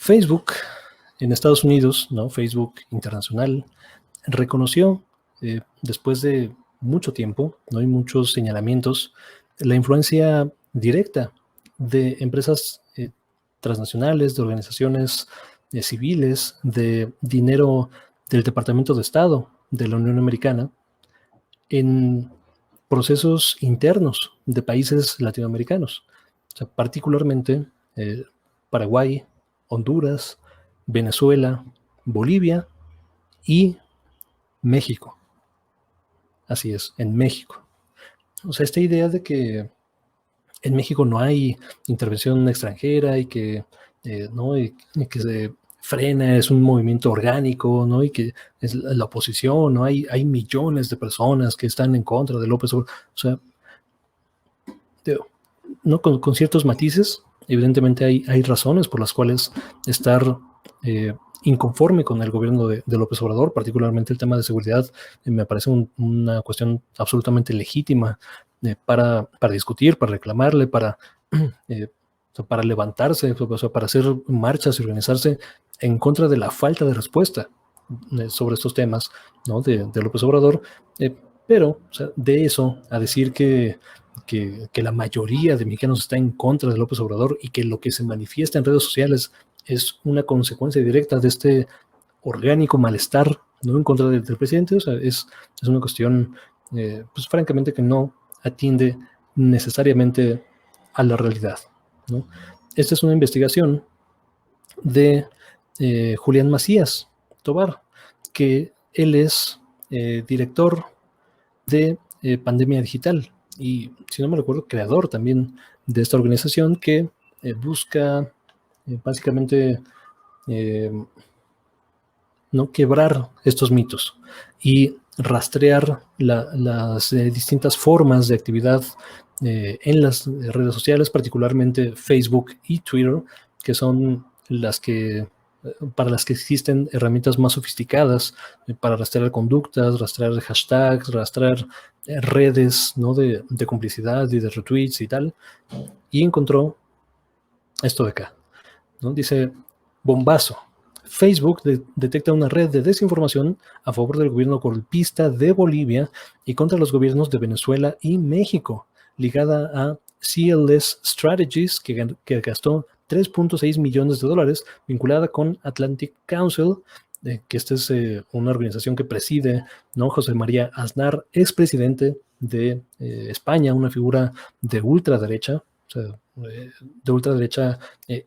Facebook en Estados Unidos, ¿no? Facebook Internacional, reconoció después de mucho tiempo, ¿no? Y muchos señalamientos, la influencia directa de empresas transnacionales, de organizaciones civiles, de dinero del Departamento de Estado de la Unión Americana en procesos internos de países latinoamericanos, o sea, particularmente Paraguay, Honduras, Venezuela, Bolivia y México. Así es, en México. O sea, esta idea de que en México no hay intervención extranjera y que, ¿no? y que se frena, es un movimiento orgánico, ¿no? Y que es la oposición, ¿no? Hay millones de personas que están en contra de López Obrador. O sea, ¿no? Con ciertos matices, evidentemente hay razones por las cuales estar inconforme con el gobierno de López Obrador, particularmente el tema de seguridad, me parece una cuestión absolutamente legítima para discutir, para reclamarle, para levantarse, o sea, para hacer marchas y organizarse en contra de la falta de respuesta sobre estos temas, ¿no? de López Obrador, pero o sea, de eso a decir que la mayoría de mexicanos está en contra de López Obrador y que lo que se manifiesta en redes sociales es una consecuencia directa de este orgánico malestar, ¿no? En contra del presidente. O sea, es una cuestión, pues francamente, que no atiende necesariamente a la realidad, ¿no? Esta es una investigación de Julián Macías Tobar, que él es director de Pandemia Digital y, si no me recuerdo, creador también de esta organización que busca básicamente no quebrar estos mitos y rastrear las distintas formas de actividad en las redes sociales, particularmente Facebook y Twitter, que son las que para las que existen herramientas más sofisticadas para rastrear conductas, rastrear hashtags, rastrear redes, ¿no? de complicidad y de retweets y tal, y encontró esto de acá, ¿no? Dice, bombazo. Facebook detecta una red de desinformación a favor del gobierno golpista de Bolivia y contra los gobiernos de Venezuela y México, ligada a CLS Strategies, que gastó 3.6 millones de dólares, vinculada con Atlantic Council, que esta es una organización que preside, ¿no? José María Aznar, expresidente de España, una figura de ultraderecha, o sea, de ultraderecha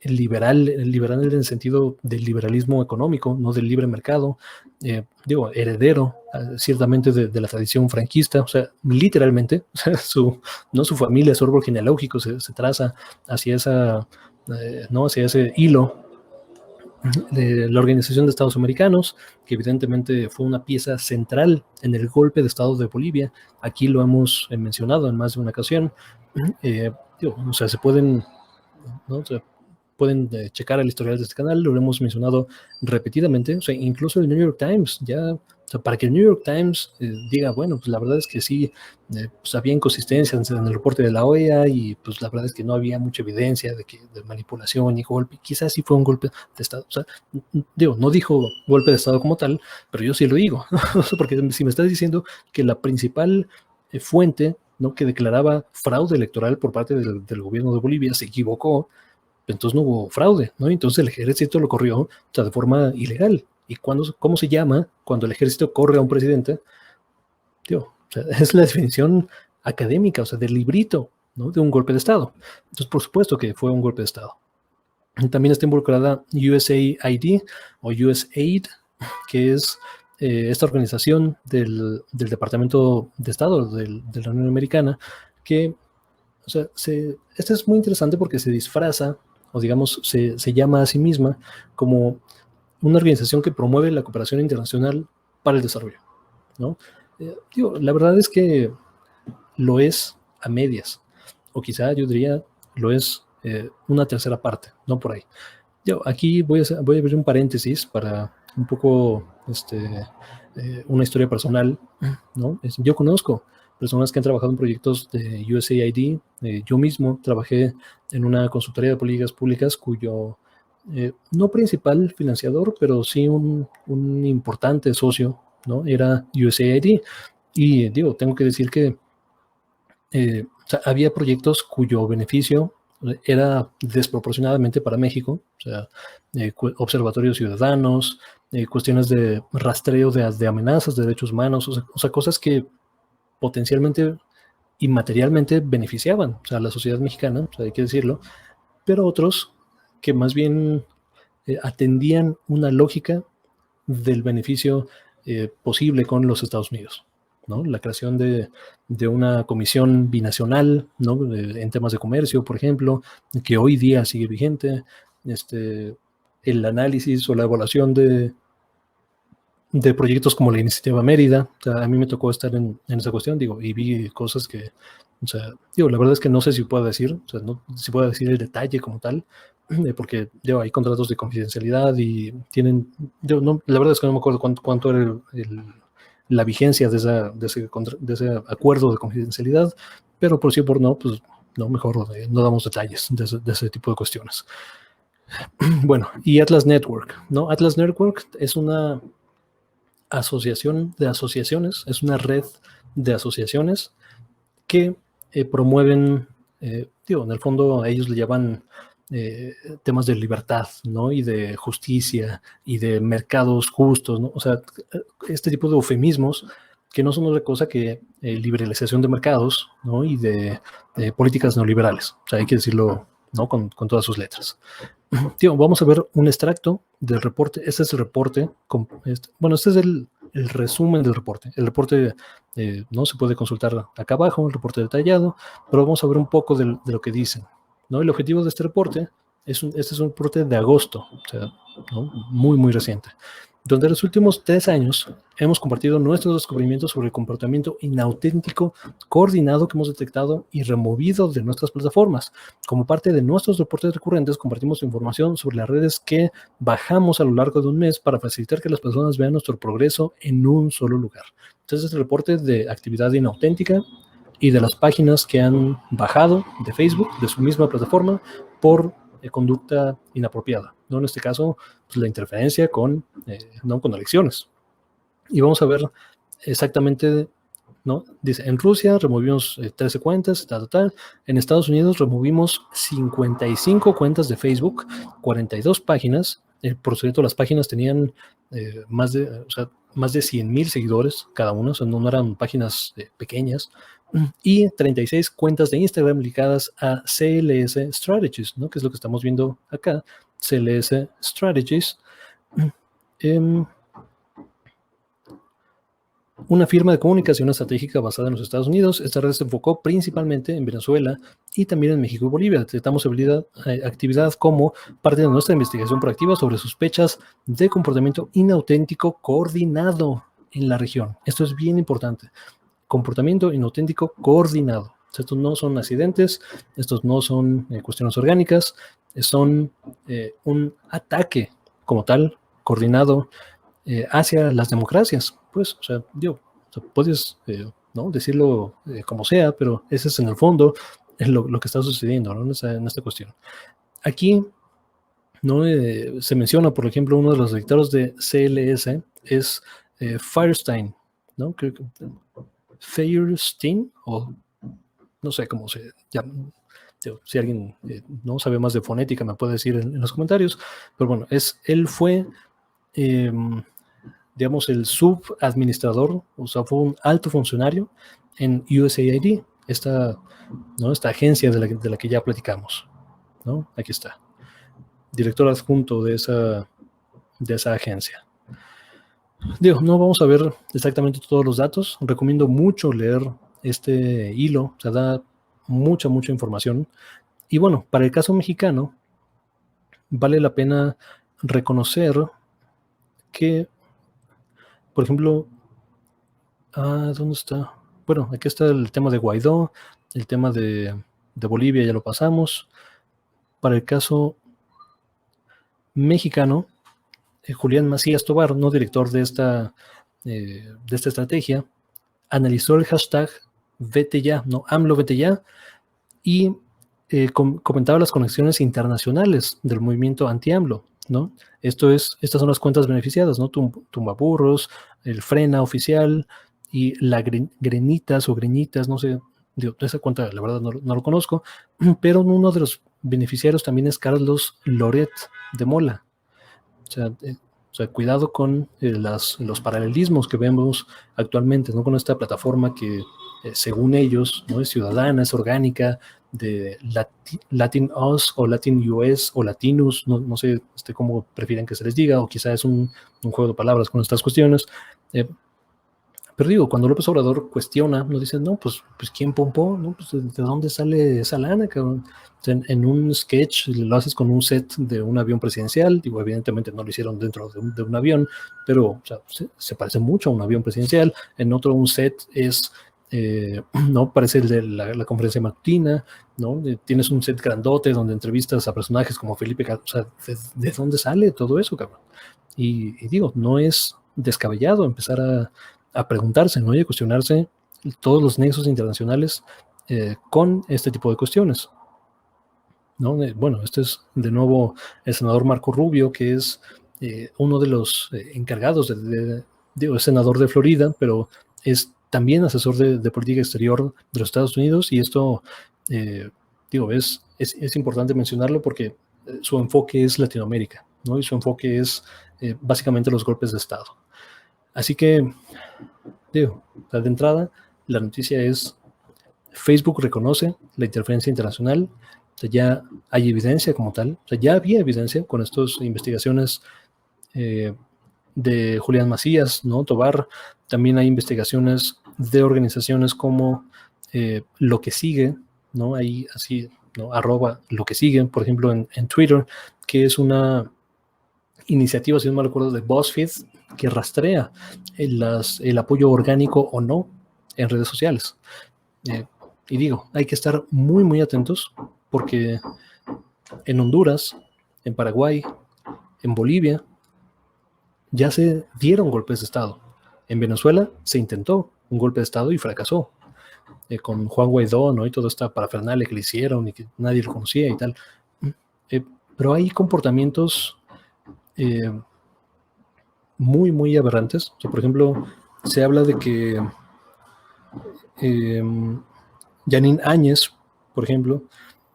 liberal en el sentido del liberalismo económico, no del libre mercado, heredero ciertamente de la tradición franquista, o sea, literalmente, su familia, su árbol genealógico se traza hacia hacia ese hilo de la Organización de Estados Americanos, que evidentemente fue una pieza central en el golpe de Estado de Bolivia. Aquí lo hemos mencionado en más de una ocasión. O sea, se pueden, ¿no? O sea, pueden checar el historial de este canal, lo hemos mencionado repetidamente, o sea, incluso el New York Times, ya, o sea, para que el New York Times diga, bueno, pues la verdad es que sí, pues había inconsistencias en el reporte de la OEA y pues la verdad es que no había mucha evidencia de manipulación y golpe, quizás sí fue un golpe de Estado, o sea, no dijo golpe de Estado como tal, pero yo sí lo digo, porque si me estás diciendo que la principal fuente, ¿no? que declaraba fraude electoral por parte del gobierno de Bolivia se equivocó, entonces no hubo fraude, ¿no? Entonces el ejército lo corrió, o sea, de forma ilegal. ¿Y cómo se llama cuando el ejército corre a un presidente? O sea, es la definición académica, o sea, del librito, ¿no? De un golpe de Estado. Entonces, por supuesto que fue un golpe de Estado. También está involucrada USAID o USAID, que es esta organización del Departamento de Estado de la Unión Americana, que, o sea, esta es muy interesante porque se disfraza, o digamos, se llama a sí misma como una organización que promueve la cooperación internacional para el desarrollo, ¿no? La verdad es que lo es a medias, o quizá yo diría lo es una tercera parte, no por ahí. Aquí voy a abrir un paréntesis para un poco una historia personal, ¿no? Yo conozco personas que han trabajado en proyectos de USAID. Yo mismo trabajé en una consultoría de políticas públicas cuyo no principal financiador, pero sí un importante socio, ¿no? Era USAID. Y digo, tengo que decir que o sea, había proyectos cuyo beneficio era desproporcionadamente para México, o sea, observatorios ciudadanos, cuestiones de rastreo de amenazas de derechos humanos, o sea, cosas que potencialmente y materialmente beneficiaban, o sea, a la sociedad mexicana, o sea, hay que decirlo, pero otros que más bien atendían una lógica del beneficio posible con los Estados Unidos, ¿no? La creación de una comisión binacional, ¿no? En temas de comercio, por ejemplo, que hoy día sigue vigente, el análisis o la evaluación de proyectos como la Iniciativa Mérida. O sea, a mí me tocó estar en esa cuestión, digo, y vi cosas que, o sea, digo, la verdad es que no sé si puedo decir, o sea, no si puedo decir el detalle como tal, porque digo, hay contratos de confidencialidad y tienen, yo no, la verdad es que no me acuerdo cuánto era la vigencia de ese acuerdo de confidencialidad, pero por sí o por no, pues no, mejor no damos detalles de ese tipo de cuestiones. Bueno, y Atlas Network, ¿no? Atlas Network es una asociación de asociaciones, es una red de asociaciones que promueven, digo, en el fondo ellos le llaman temas de libertad, ¿no? Y de justicia y de mercados justos, ¿no? O sea, este tipo de eufemismos que no son otra cosa que liberalización de mercados, ¿no? Y de políticas neoliberales. O sea, hay que decirlo, ¿no? Con todas sus letras. Tío, vamos a ver un extracto del reporte. Este es el reporte. Bueno, este es el resumen del reporte. El reporte no se puede consultar acá abajo, el reporte detallado, pero vamos a ver un poco de lo que dicen, ¿no? El objetivo de este reporte este es un reporte de agosto, o sea, ¿no? Muy, muy reciente, donde en los últimos 3 años hemos compartido nuestros descubrimientos sobre el comportamiento inauténtico coordinado que hemos detectado y removido de nuestras plataformas. Como parte de nuestros reportes recurrentes, compartimos información sobre las redes que bajamos a lo largo de un mes para facilitar que las personas vean nuestro progreso en un solo lugar. Entonces, el reporte de actividad inauténtica y de las páginas que han bajado de Facebook, de su misma plataforma, por conducta inapropiada, ¿no? En este caso, pues, la interferencia ¿no? Con elecciones. Y vamos a ver exactamente, ¿no? Dice, en Rusia removimos 13 cuentas, tal. En Estados Unidos removimos 55 cuentas de Facebook, 42 páginas. Por cierto, las páginas tenían más de 100,000 seguidores cada una, o sea, no eran páginas pequeñas. Y 36 cuentas de Instagram ligadas a CLS Strategies, ¿no? Que es lo que estamos viendo acá, CLS Strategies. Una firma de comunicación estratégica basada en los Estados Unidos. Esta red se enfocó principalmente en Venezuela y también en México y Bolivia. Detectamos actividad como parte de nuestra investigación proactiva sobre sospechas de comportamiento inauténtico coordinado en la región. Esto es bien importante. Comportamiento inauténtico coordinado. Estos no son accidentes, estos no son cuestiones orgánicas, son un ataque como tal, coordinado, hacia las democracias. Pues, o sea, puedes ¿no? decirlo como sea, pero ese es en el fondo lo que está sucediendo, ¿no? en esta cuestión. Aquí, ¿no? Se menciona, por ejemplo, uno de los directores de CLS es Firestein, ¿no? Creo que Feierstein, o no sé cómo se llama. Si alguien no sabe más de fonética, me puede decir en los comentarios. Pero bueno, él fue digamos, el subadministrador, o sea, fue un alto funcionario en USAID, ¿no? Esta agencia de la que ya platicamos, ¿no? Aquí está. Director adjunto de esa agencia. Digo, no vamos a ver exactamente todos los datos. Recomiendo mucho leer este hilo, o sea, da mucha información. Y bueno, para el caso mexicano, vale la pena reconocer que, por ejemplo, ¿dónde está? Bueno, aquí está el tema de Guaidó, el tema de Bolivia ya lo pasamos. Para el caso mexicano, Julián Macías Tobar, no director de esta estrategia, analizó el hashtag Vete Ya, no AMLO Vete Ya, y comentaba las conexiones internacionales del movimiento anti-AMLO, ¿no? Estas son las cuentas beneficiadas, ¿no? Tumbaburros, el Frena oficial y la Grenitas o Greñitas, no sé, digo, esa cuenta la verdad no lo conozco, pero uno de los beneficiarios también es Carlos Loret de Mola. O sea, cuidado con los paralelismos que vemos actualmente, ¿no? Con esta plataforma que, según ellos, ¿no? Es ciudadana, es orgánica, de Latin Us o Latin US o Latinus, no sé cómo prefieren que se les diga, o quizá es un juego de palabras con estas cuestiones. Pero digo, cuando López Obrador cuestiona, nos dice, no, pues ¿quién pompó? ¿No? Pues, ¿de dónde sale esa lana, cabrón? En un sketch lo haces con un set de un avión presidencial, digo, evidentemente no lo hicieron dentro de un avión, pero o sea, se parece mucho a un avión presidencial. En otro, un set es, no, parece el de la conferencia matutina, ¿no? Tienes un set grandote donde entrevistas a personajes como Felipe, o sea, ¿de dónde sale todo eso, cabrón? Y digo, no es descabellado empezar a preguntarse, ¿no? Y a cuestionarse todos los nexos internacionales con este tipo de cuestiones, ¿no? Bueno, este es de nuevo el senador Marco Rubio, que es uno de los encargados digo, es senador de Florida, pero es también asesor de política exterior de los Estados Unidos, y esto, digo, es importante mencionarlo porque su enfoque es Latinoamérica, ¿no? Y su enfoque es básicamente los golpes de Estado. Así que, digo, de entrada, la noticia es: Facebook reconoce la interferencia internacional, o sea, ya hay evidencia como tal, o sea, ya había evidencia con estas investigaciones de Julián Macías, ¿no? Tobar, también hay investigaciones de organizaciones como Lo que Sigue, ¿no? Ahí así, ¿no? @ Lo que Sigue, por ejemplo, en Twitter, que es una iniciativa, si no me recuerdo, de BuzzFeed, que rastrea el apoyo orgánico o no en redes sociales. Y digo, hay que estar muy, muy atentos porque en Honduras, en Paraguay, en Bolivia, ya se dieron golpes de Estado. En Venezuela se intentó un golpe de Estado y fracasó. Con Juan Guaidó, ¿no? Y toda esta parafernalia que le hicieron y que nadie lo conocía y tal. Pero hay comportamientos muy, muy aberrantes. O sea, por ejemplo, se habla de que Janine Áñez, por ejemplo,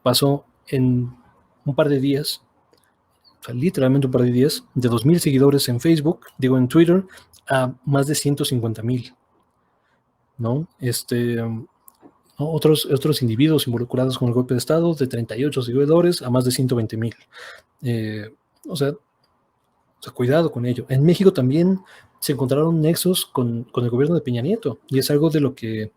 pasó en un par de días, o sea, literalmente un par de días, de 2,000 seguidores en Facebook, digo en Twitter, a más de 150,000, ¿no? Otros individuos involucrados con el golpe de Estado, de 38 seguidores a más de 120,000. O sea, cuidado con ello. En México también se encontraron nexos con el gobierno de Peña Nieto, y es algo de lo que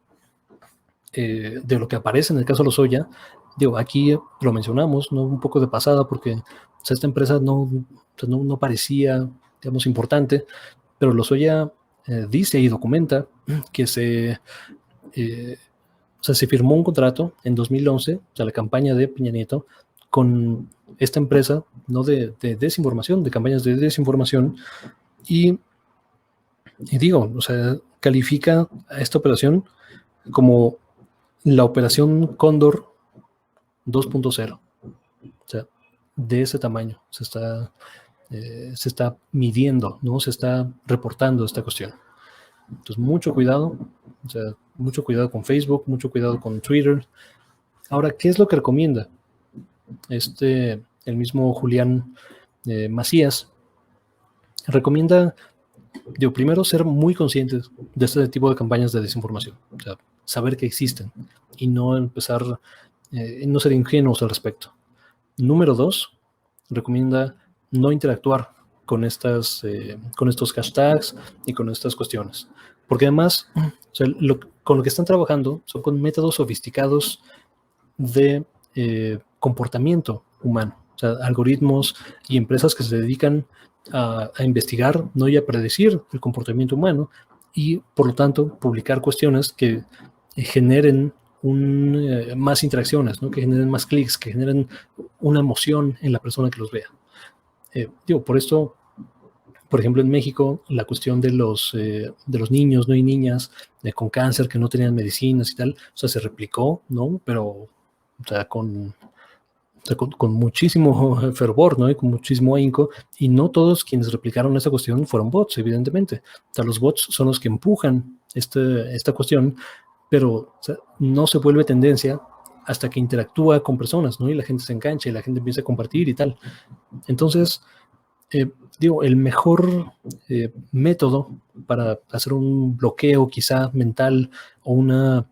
aparece en el caso de Lozoya. Digo, aquí lo mencionamos, ¿no? Un poco de pasada, porque o sea, esta empresa no parecía, digamos, importante, pero Lozoya dice y documenta que o sea, se firmó un contrato en 2011, o sea, la campaña de Peña Nieto, con esta empresa, ¿no? de desinformación, de campañas de desinformación, y digo, o sea, califica a esta operación como la operación Cóndor 2.0. O sea, de ese tamaño se está midiendo, ¿no? Se está reportando esta cuestión. Entonces, mucho cuidado, o sea, mucho cuidado con Facebook, mucho cuidado con Twitter. Ahora, ¿qué es lo que recomienda el mismo Julián Macías? Recomienda, digo, primero, ser muy conscientes de este tipo de campañas de desinformación, o sea, saber que existen y no empezar, no ser ingenuos al respecto. Número 2, recomienda no interactuar con estos hashtags y con estas cuestiones, porque además, o sea, con lo que están trabajando son con métodos sofisticados de comportamiento humano, o sea, algoritmos y empresas que se dedican a investigar, no, y a predecir el comportamiento humano, y por lo tanto publicar cuestiones que generen más interacciones, ¿no? Que generen más clics, que generen una emoción en la persona que los vea. Digo, por esto, por ejemplo, en México, la cuestión de los niños, ¿no? Y niñas con cáncer que no tenían medicinas y tal, o sea, se replicó, ¿no? Pero o sea, con muchísimo fervor, ¿no? Y con muchísimo ahínco, y no todos quienes replicaron esta cuestión fueron bots, evidentemente. O sea, los bots son los que empujan esta cuestión, pero o sea, no se vuelve tendencia hasta que interactúa con personas, ¿no? Y la gente se engancha y la gente empieza a compartir y tal. Entonces, el mejor método para hacer un bloqueo quizá mental o una...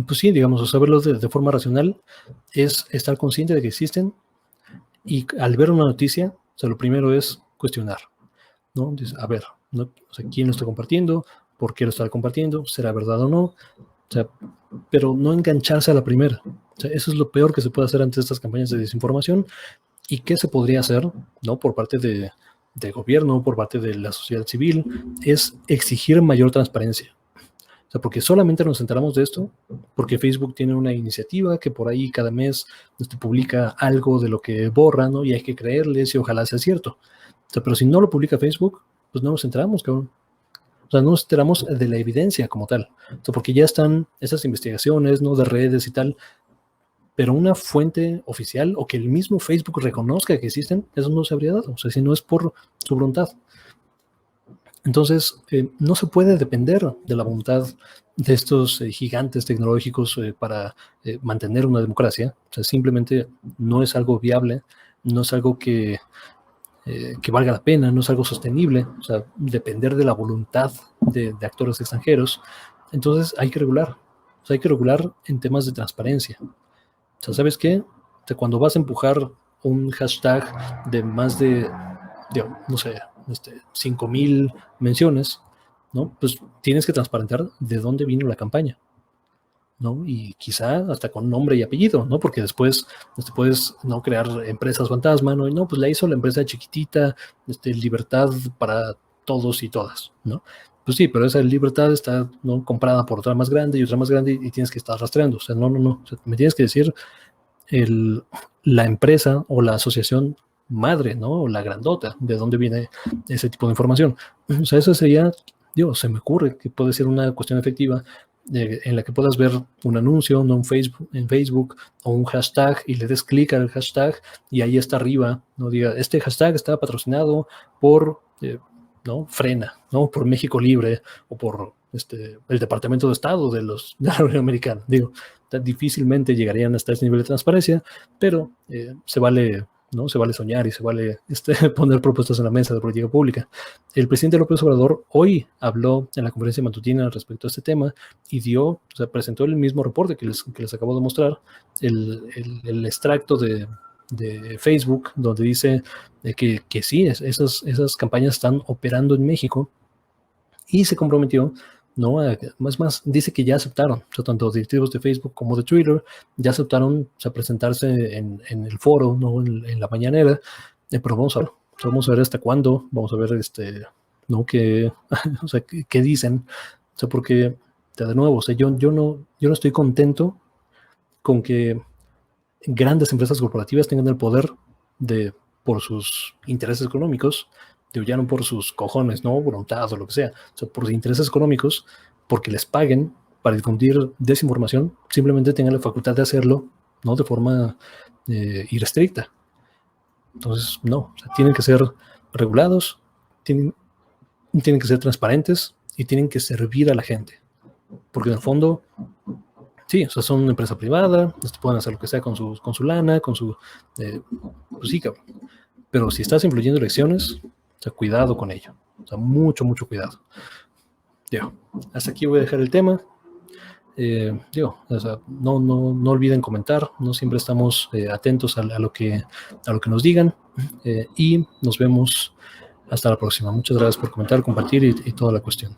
pues sí, digamos, saberlo de forma racional es estar consciente de que existen y al ver una noticia, o sea, lo primero es cuestionar, ¿no? Dices, a ver, ¿no? O sea, ¿quién lo está compartiendo? ¿Por qué lo está compartiendo? ¿Será verdad o no? O sea, pero no engancharse a la primera. O sea, eso es lo peor que se puede hacer ante estas campañas de desinformación. ¿Y qué se podría hacer, ¿no? Por parte de gobierno, por parte de la sociedad civil, es exigir mayor transparencia. O sea, porque solamente nos enteramos de esto porque Facebook tiene una iniciativa que por ahí cada mes publica algo de lo que borra, ¿no? Y hay que creerles y ojalá sea cierto. O sea, pero si no lo publica Facebook, pues no nos enteramos, cabrón. O sea, no nos enteramos de la evidencia como tal. O sea, porque ya están esas investigaciones, ¿no? De redes y tal, pero una fuente oficial o que el mismo Facebook reconozca que existen, eso no se habría dado. O sea, si no es por su voluntad. Entonces, no se puede depender de la voluntad de estos gigantes tecnológicos para mantener una democracia. O sea, simplemente no es algo viable, no es algo que valga la pena, no es algo sostenible. O sea, depender de la voluntad de actores extranjeros. Entonces, hay que regular. O sea, hay que regular en temas de transparencia. O sea, ¿sabes qué? O sea, cuando vas a empujar un hashtag de más de, no sé, 5,000 menciones, ¿no? Pues tienes que transparentar de dónde vino la campaña, ¿no? Y quizá hasta con nombre y apellido, ¿no? Porque después puedes no crear empresas fantasma, ¿no? Y no, pues la hizo la empresa chiquitita, libertad para todos y todas, ¿no? Pues sí, pero esa libertad está, ¿no?, comprada por otra más grande y otra más grande y tienes que estar rastreando. O sea, no. O sea, me tienes que decir la empresa o la asociación madre, ¿no? O la grandota, de dónde viene ese tipo de información. O sea, eso sería, se me ocurre que puede ser una cuestión efectiva en la que puedas ver un anuncio, ¿no? En Facebook o un hashtag y le des clic al hashtag y ahí está arriba, ¿no? Diga, este hashtag está patrocinado por, ¿no? Frena, ¿no? Por México Libre o por el Departamento de Estado de la Unión Americana. Digo, difícilmente llegarían hasta ese nivel de transparencia, pero se vale, ¿no? Se vale soñar y se vale poner propuestas en la mesa de política pública. El presidente López Obrador hoy habló en la conferencia matutina respecto a este tema y presentó el mismo reporte que les acabo de mostrar, el extracto de Facebook, donde dice que sí, esas campañas están operando en México y se comprometió, ¿no? Más, dice que ya aceptaron, o sea, tanto directivos de Facebook como de Twitter ya aceptaron, o sea, presentarse en el foro, ¿no? En la mañanera, pero vamos a ver hasta cuándo, vamos a ver, ¿no? O sea, qué dicen, o sea, porque, de nuevo, o sea, yo no estoy contento con que grandes empresas corporativas tengan el poder por sus intereses económicos, ya no por sus cojones, ¿no? Voluntad o lo que sea, o sea, por sus intereses económicos, porque les paguen para difundir desinformación, simplemente tengan la facultad de hacerlo, ¿no? De forma irrestricta. Entonces, no, o sea, tienen que ser regulados, tienen que ser transparentes y tienen que servir a la gente. Porque en el fondo, sí, o sea, son una empresa privada, pueden hacer lo que sea con su lana, con su... pues sí, cabrón. Pero si estás influyendo elecciones, o sea, cuidado con ello. O sea, mucho, mucho cuidado. Hasta aquí voy a dejar el tema. O sea, no olviden comentar, no siempre estamos atentos a lo que nos digan, y nos vemos hasta la próxima. Muchas gracias por comentar, compartir y toda la cuestión.